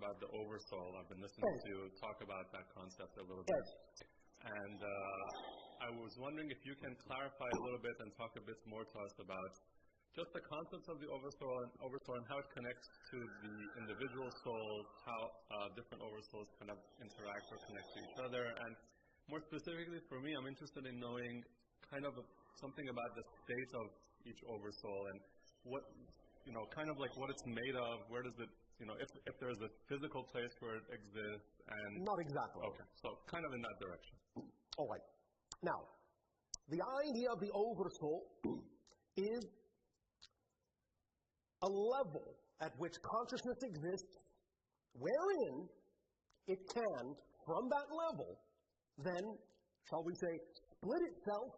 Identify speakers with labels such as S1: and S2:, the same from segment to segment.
S1: about the Oversoul. I've been listening to you talk about that concept a little bit. And I was wondering if you can clarify a little bit and talk a bit more to us about just the concepts of the Oversoul and how it connects to the individual souls, how different Oversouls kind of interact or connect to each other. And more specifically for me, I'm interested in knowing kind of something about the state of each Oversoul and what, kind of like what it's made of, where does it, if there's a physical place where it exists and...
S2: Not exactly.
S1: Okay, so kind of in that direction.
S2: All right. Now, the idea of the Oversoul is a level at which consciousness exists wherein it can, from that level, then, shall we say, split itself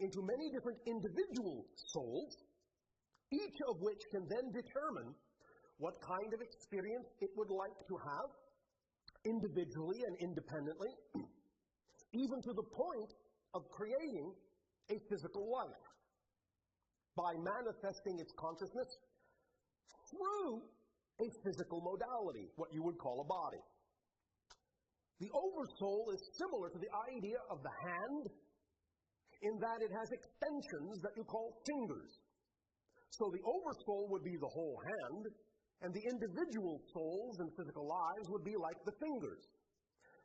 S2: into many different individual souls, each of which can then determine what kind of experience it would like to have, individually and independently, even to the point of creating a physical life by manifesting its consciousness through a physical modality, what you would call a body. The Oversoul is similar to the idea of the hand in that it has extensions that you call fingers. So the Oversoul would be the whole hand, and the individual souls and physical lives would be like the fingers.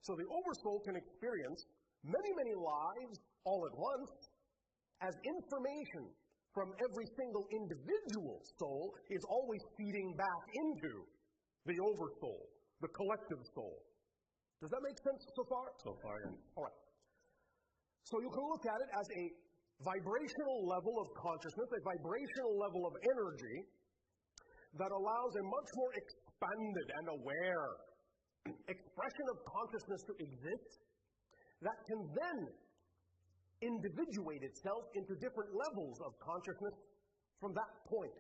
S2: So the Oversoul can experience many, many lives all at once as information from every single individual soul is always feeding back into the Oversoul, the collective soul. Does that make sense so far?
S1: So far, yeah.
S2: All right. So you can look at it as a vibrational level of consciousness, a vibrational level of energy that allows a much more expanded and aware expression of consciousness to exist that can then individuate itself into different levels of consciousness from that point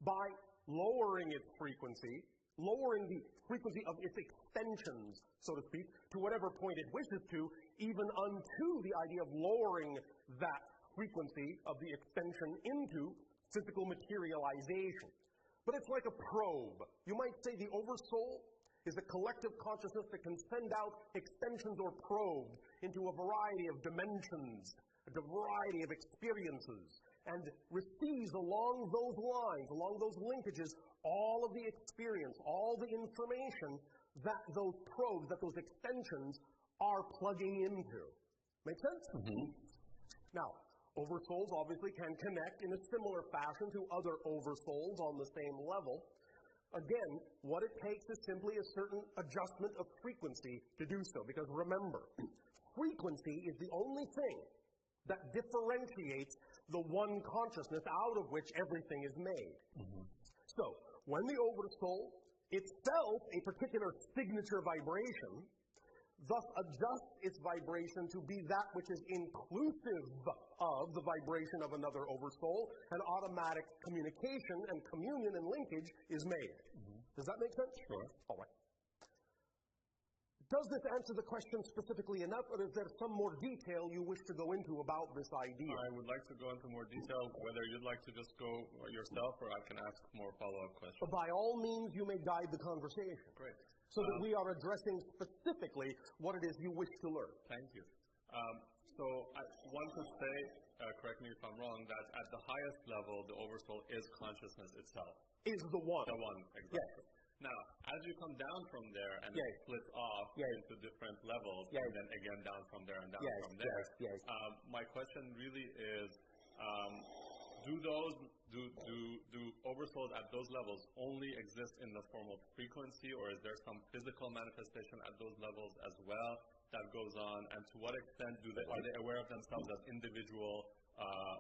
S2: by lowering its frequency, lowering the frequency of its extensions, so to speak, to whatever point it wishes to, even unto the idea of lowering that frequency of the extension into physical materialization. But it's like a probe. You might say the Oversoul is a collective consciousness that can send out extensions or probes into a variety of dimensions, a variety of experiences, and receives along those lines, along those linkages, all of the experience, all the information that those probes, that those extensions are plugging into. Make sense?
S1: Mm-hmm.
S2: Now, Oversouls obviously can connect in a similar fashion to other Oversouls on the same level. Again, what it takes is simply a certain adjustment of frequency to do so. Because remember, frequency is the only thing that differentiates the one consciousness out of which everything is made.
S1: Mm-hmm.
S2: So, when the Oversoul itself, a particular signature vibration, thus adjusts its vibration to be that which is inclusive of the vibration of another Oversoul, an automatic communication and communion and linkage is made.
S1: Mm-hmm.
S2: Does that make sense?
S1: Sure.
S2: All right. Does this answer the question specifically enough, or is there some more detail you wish to go into about this idea?
S1: I would like to go into more detail, whether you'd like to just go yourself or I can ask more follow-up questions.
S2: By all means, you may guide the conversation.
S1: Great.
S2: So that we are addressing specifically what it is you wish to learn.
S1: Thank you. So one could say, correct me if I'm wrong, that at the highest level, the Oversoul is consciousness itself.
S2: Is the one.
S1: The one, exactly.
S2: Yes.
S1: Now, as you come down from there and it splits off into different levels, and then again down from there and down from there, my question really is, do Oversouls at those levels only exist in the form of frequency, or is there some physical manifestation at those levels as well that goes on? And to what extent are they aware of themselves as individual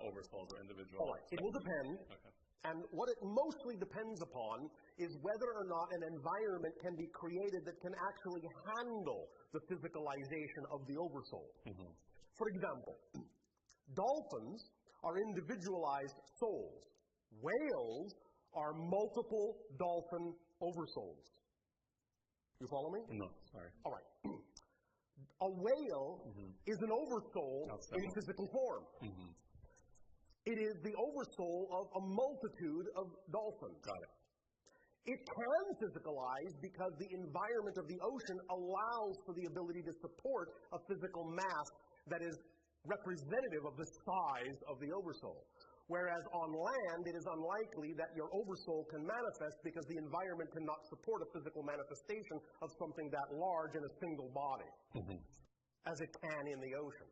S1: Oversouls or individual?
S2: All right. It will depend.
S1: Okay.
S2: And what it mostly depends upon is whether or not an environment can be created that can actually handle the physicalization of the Oversoul.
S1: Mm-hmm.
S2: For example, dolphins are individualized souls. Whales are multiple dolphin Oversouls. You follow me?
S1: No, sorry.
S2: All right. A whale is an Oversoul in physical form.
S1: Mm-hmm.
S2: It is the Oversoul of a multitude of dolphins.
S1: Got it.
S2: It can physicalize because the environment of the ocean allows for the ability to support a physical mass that is representative of the size of the Oversoul. Whereas on land, it is unlikely that your Oversoul can manifest because the environment cannot support a physical manifestation of something that large in a single body, as it can in the ocean.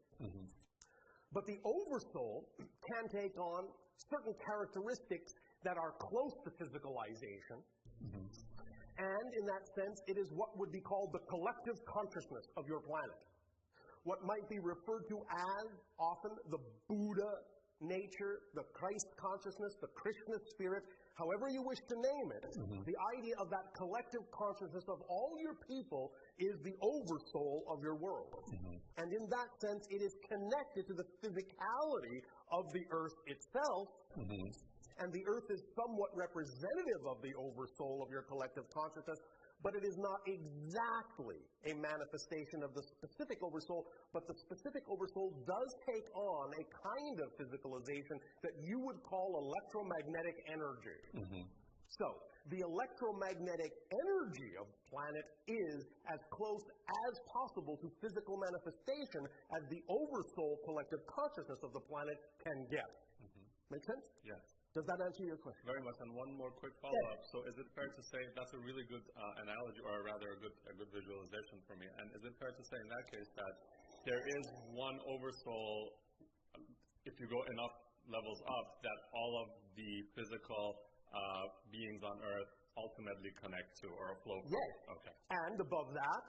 S2: But the Oversoul can take on certain characteristics that are close to physicalization, and in that sense, it is what would be called the collective consciousness of your planet. What might be referred to as often the Buddha nature, the Christ consciousness, the Krishna spirit, however you wish to name it, the idea of that collective consciousness of all your people is the Oversoul of your world. And in that sense, it is connected to the physicality of the earth itself, and the earth is somewhat representative of the Oversoul of your collective consciousness, but it is not exactly a manifestation of the specific Oversoul, but the specific Oversoul does take on a kind of physicalization that you would call electromagnetic energy. So, the electromagnetic energy of the planet is as close as possible to physical manifestation as the Oversoul collective consciousness of the planet can get. Make sense?
S1: Yes.
S2: Does that answer your question?
S1: Very much. And one more quick follow-up. So is it fair to say that's a really good analogy, or rather a good visualization for me? And is it fair to say in that case that there is one Oversoul, if you go enough levels up, that all of the physical beings on Earth ultimately connect to or flow from?
S2: Yes.
S1: Okay.
S2: And above that,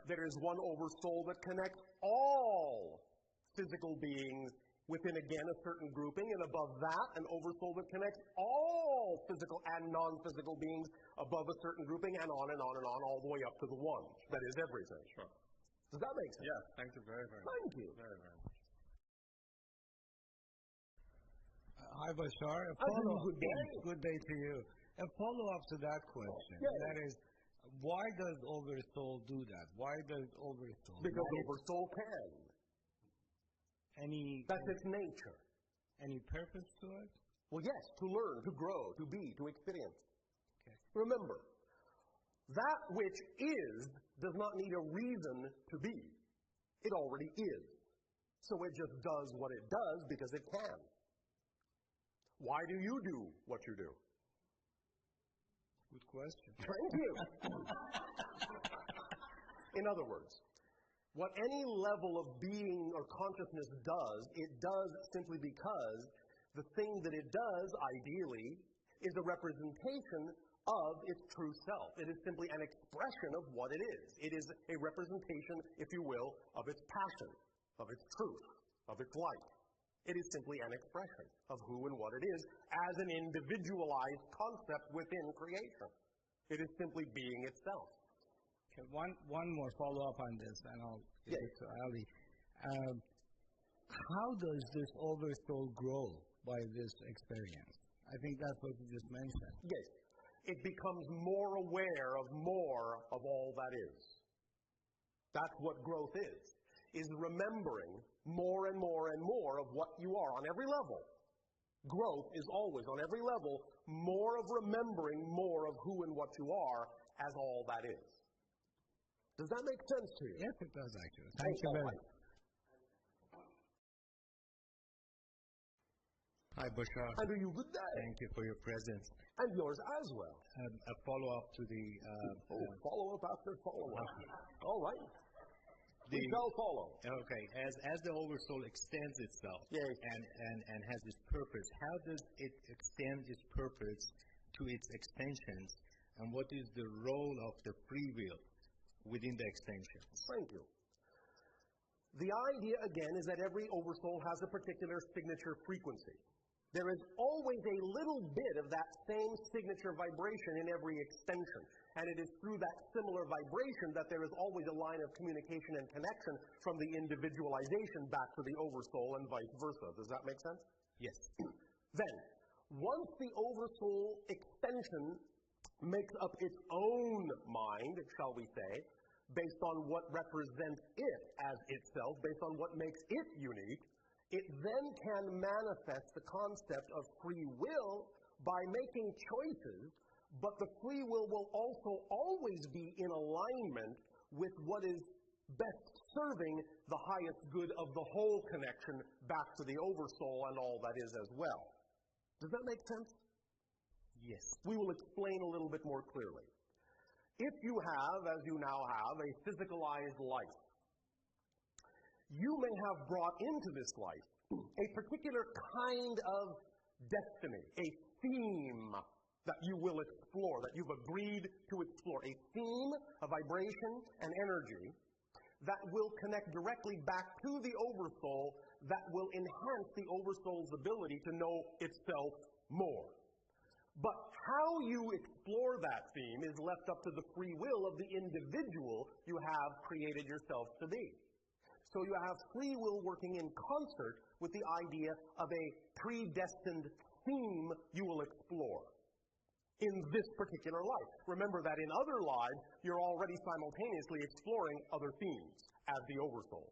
S1: there
S2: is one Oversoul that connects all physical beings within, again, a certain grouping, and above that, an Oversoul that connects all physical and non-physical beings above a certain grouping, and on and on and on, all the way up to the one that is everything.
S1: Sure.
S2: Does that make sense?
S1: Yes, thank you very, very much.
S2: Thank you.
S1: Very, very much.
S3: Hi, Bashar. Good day to you. A follow-up to that question, that is, why does Oversoul do that? Why does Oversoul?
S2: Because Oversoul can. That's its nature.
S3: Any purpose to it?
S2: Well, yes, to learn, to grow, to be, to experience.
S3: Okay.
S2: Remember, that which is does not need a reason to be. It already is. So it just does what it does because it can. Why do you do what you do?
S3: Good question.
S2: Thank you. In other words, what any level of being or consciousness does, it does simply because the thing that it does, ideally, is a representation of its true self. It is simply an expression of what it is. It is a representation, if you will, of its passion, of its truth, of its light. It is simply an expression of who and what it is as an individualized concept within creation. It is simply being itself.
S3: Okay, one more follow-up on this, and I'll give it to Ali. How does this Oversoul grow by this experience? I think that's what you just mentioned.
S2: Yes. It becomes more aware of more of all that is. That's what growth is remembering more and more and more of what you are on every level. Growth is always, on every level, more of remembering more of who and what you are as all that is. Does that make sense to you?
S3: Yes, it does, actually. Thank you very much. Hi, Bashar.
S2: And to you, good day.
S3: Thank you for your presence.
S2: And yours as well.
S3: A follow-up to the...
S2: follow-up after follow-up. All right. We shall follow.
S3: Okay. As the Oversoul extends itself and has its purpose, how does it extend its purpose to its extensions, and what is the role of the free will within the extensions?
S2: Thank you. The idea, again, is that every Oversoul has a particular signature frequency. There is always a little bit of that same signature vibration in every extension. And it is through that similar vibration that there is always a line of communication and connection from the individualization back to the Oversoul and vice versa. Does that make sense?
S3: Yes.
S2: Then, once the Oversoul extension makes up its own mind, shall we say, based on what represents it as itself, based on what makes it unique, it then can manifest the concept of free will by making choices but the free will also always be in alignment with what is best serving the highest good of the whole connection back to the Oversoul and all that is as well. Does that make sense?
S3: Yes.
S2: We will explain a little bit more clearly. If you have, as you now have, a physicalized life, you may have brought into this life a particular kind of destiny, a theme that you will explore, that you've agreed to explore, a theme, a vibration, an energy that will connect directly back to the Oversoul, that will enhance the Oversoul's ability to know itself more. But how you explore that theme is left up to the free will of the individual you have created yourself to be. So you have free will working in concert with the idea of a predestined theme you will explore in this particular life. Remember that in other lives, you're already simultaneously exploring other themes as the Oversoul.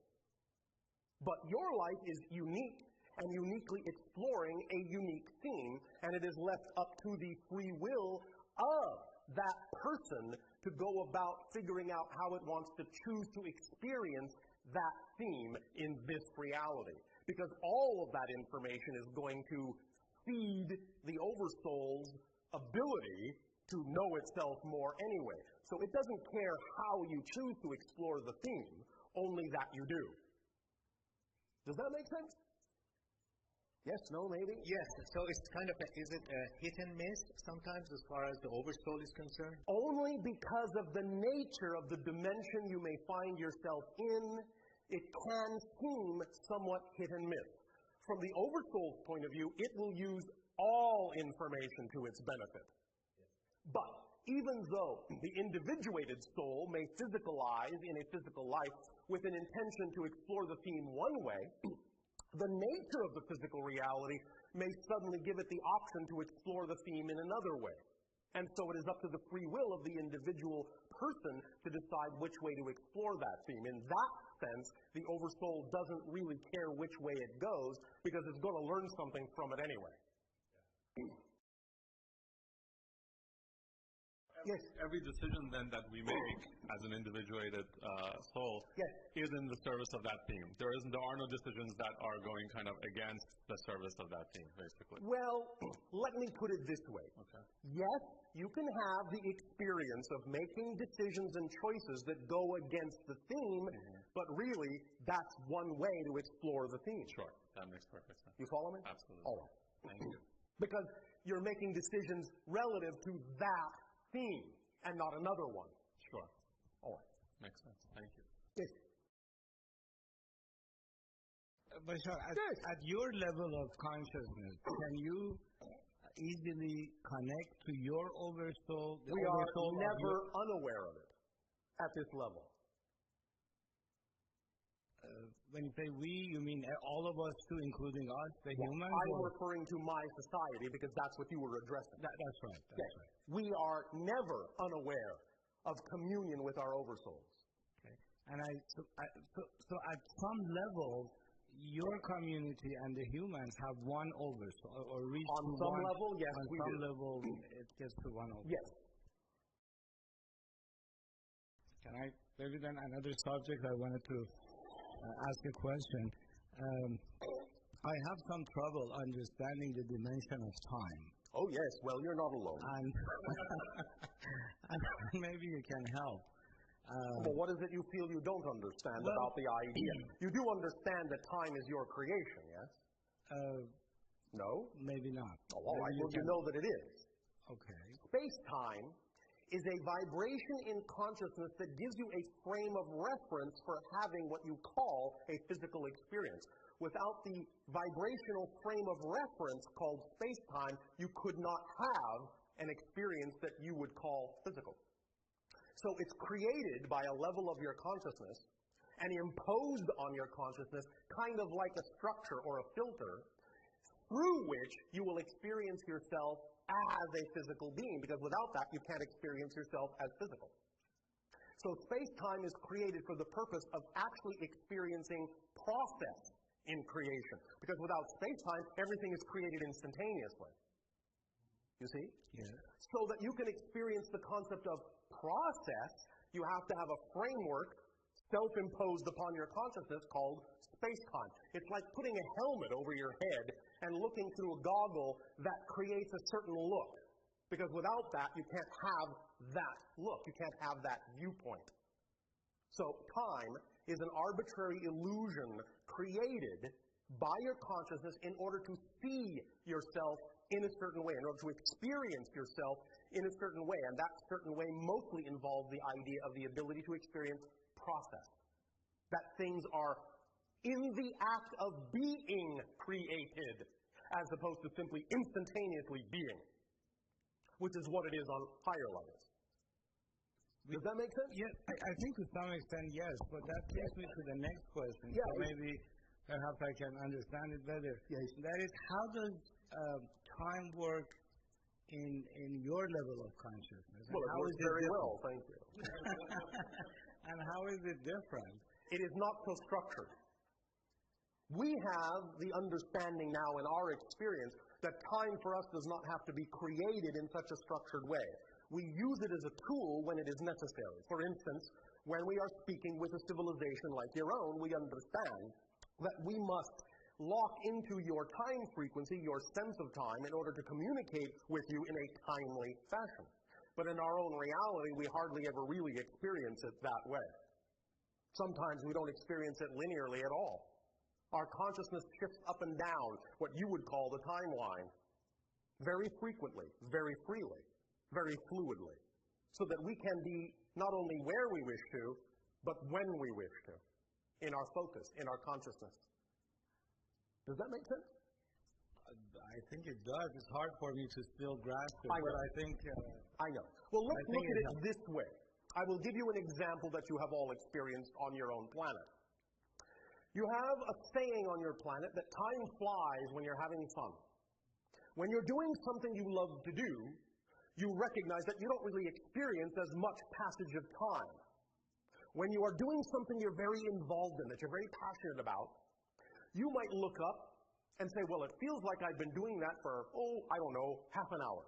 S2: But your life is unique and uniquely exploring a unique theme, and it is left up to the free will of that person to go about figuring out how it wants to choose to experience that theme in this reality. Because all of that information is going to feed the Oversoul's ability to know itself more anyway. So it doesn't care how you choose to explore the theme, only that you do. Does that make sense? Yes, no, maybe?
S3: Yes, so it's kind of is it a hit and miss sometimes as far as the Oversoul is concerned?
S2: Only because of the nature of the dimension you may find yourself in, it can seem somewhat hit and miss. From the Oversoul's point of view, it will use all information to its benefit. But even though the individuated soul may physicalize in a physical life with an intention to explore the theme one way, the nature of the physical reality may suddenly give it the option to explore the theme in another way. And so it is up to the free will of the individual person to decide which way to explore that theme. In that sense, the Oversoul doesn't really care which way it goes because it's going to learn something from it anyway. Yes.
S1: Every decision then that we make as an individuated soul is in the service of that theme. There are no decisions that are going kind of against the service of that theme, basically.
S2: Well, let me put it this way.
S1: Okay.
S2: Yes, you can have the experience of making decisions and choices that go against the theme, but really, that's one way to explore the theme.
S1: Sure, that makes perfect sense.
S2: You follow me?
S1: Absolutely.
S2: All right.
S1: Thank you.
S2: Because you're making decisions relative to that theme and not another one.
S1: Sure.
S2: All right.
S1: Makes sense. Thank you.
S2: Yes.
S3: Bashar, at your level of consciousness, can you easily connect to your Oversoul?
S2: We are never unaware of it at this level.
S3: When you say we, you mean all of us too, including us, the humans?
S2: I'm referring to my society because that's what you were addressing.
S3: That's right. That's right.
S2: We are never unaware of communion with our Oversouls.
S3: Okay. And so at some level, your community and the humans have one Oversoul, or reach
S2: on some
S3: one,
S2: level, yes,
S3: on
S2: we
S3: some
S2: do.
S3: level, it gets to one Oversoul.
S2: Yes.
S3: Can I maybe then another subject I wanted to ask a question. I have some trouble understanding the dimension of time.
S2: Oh yes, well you're not alone.
S3: And maybe you can help.
S2: Well, what is it you feel you don't understand about the idea? You do understand that time is your creation, yes? No?
S3: Maybe not.
S2: Oh, all right, well you know that it is.
S3: Okay.
S2: Space-time is a vibration in consciousness that gives you a frame of reference for having what you call a physical experience. Without the vibrational frame of reference called space-time, you could not have an experience that you would call physical. So it's created by a level of your consciousness and imposed on your consciousness kind of like a structure or a filter through which you will experience yourself as a physical being, because without that, you can't experience yourself as physical. So space-time is created for the purpose of actually experiencing process in creation, because without space-time, everything is created instantaneously. you see?
S3: Yes.
S2: So that you can experience the concept of process, you have to have a framework self-imposed upon your consciousness called space-time. It's like putting a helmet over your head and looking through a goggle that creates a certain look. Because without that, you can't have that look. You can't have that viewpoint. So time is an arbitrary illusion created by your consciousness in order to see yourself in a certain way, in order to experience yourself in a certain way. And that certain way mostly involves the idea of the ability to experience process. That things are in the act of being created, as opposed to simply instantaneously being, which is what it is on higher levels. Does that make sense?
S4: Yes, I think to some extent, yes. But that takes me to the next question.
S2: Yeah,
S4: so maybe perhaps I can understand it better.
S2: Yes.
S4: That is, how does time work in your level of consciousness?
S2: Well, it works very well, thank you.
S4: And how is it different?
S2: It is not so structured. We have the understanding now in our experience that time for us does not have to be created in such a structured way. We use it as a tool when it is necessary. For instance, when we are speaking with a civilization like your own, we understand that we must lock into your time frequency, your sense of time, in order to communicate with you in a timely fashion. But in our own reality, we hardly ever really experience it that way. Sometimes we don't experience it linearly at all. Our consciousness shifts up and down what you would call the timeline very frequently, very freely, very fluidly, so that we can be not only where we wish to, but when we wish to, in our focus, in our consciousness. Does that make sense?
S4: I think it does. It's hard for me to still grasp it,
S2: but
S4: I think...
S2: I know. Well, let's look at it this way. I will give you an example that you have all experienced on your own planet. You have a saying on your planet that time flies when you're having fun. When you're doing something you love to do, you recognize that you don't really experience as much passage of time. When you are doing something you're very involved in, that you're very passionate about, you might look up and say, well, it feels like I've been doing that for, half an hour.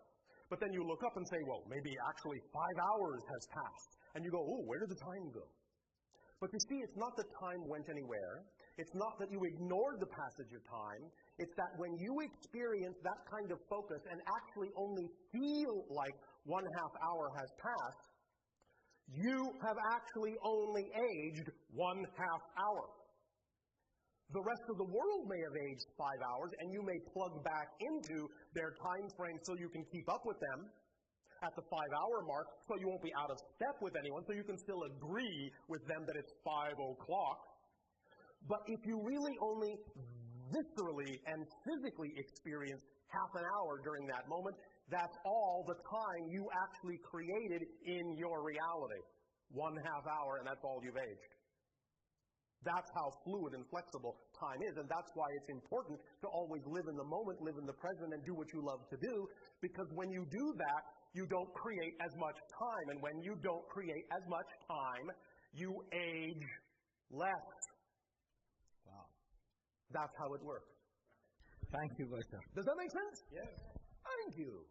S2: But then you look up and say, well, maybe actually 5 hours has passed. And you go, where did the time go? But you see, it's not that time went anywhere. It's not that you ignored the passage of time. It's that when you experience that kind of focus and actually only feel like 1/2 hour has passed, you have actually only aged 1/2 hour. The rest of the world may have aged 5 hours, and you may plug back into their time frame so you can keep up with them at the 5-hour mark, so you won't be out of step with anyone, so you can still agree with them that it's 5 o'clock. But if you really only viscerally and physically experience half an hour during that moment, that's all the time you actually created in your reality. 1/2 hour, and that's all you've aged. That's how fluid and flexible time is, and that's why it's important to always live in the moment, live in the present, and do what you love to do, because when you do that, you don't create as much time, and when you don't create as much time, you age less.
S4: Wow.
S2: That's how it works.
S4: Thank you, Bashar.
S2: Does that make sense?
S4: Yes.
S2: Thank you.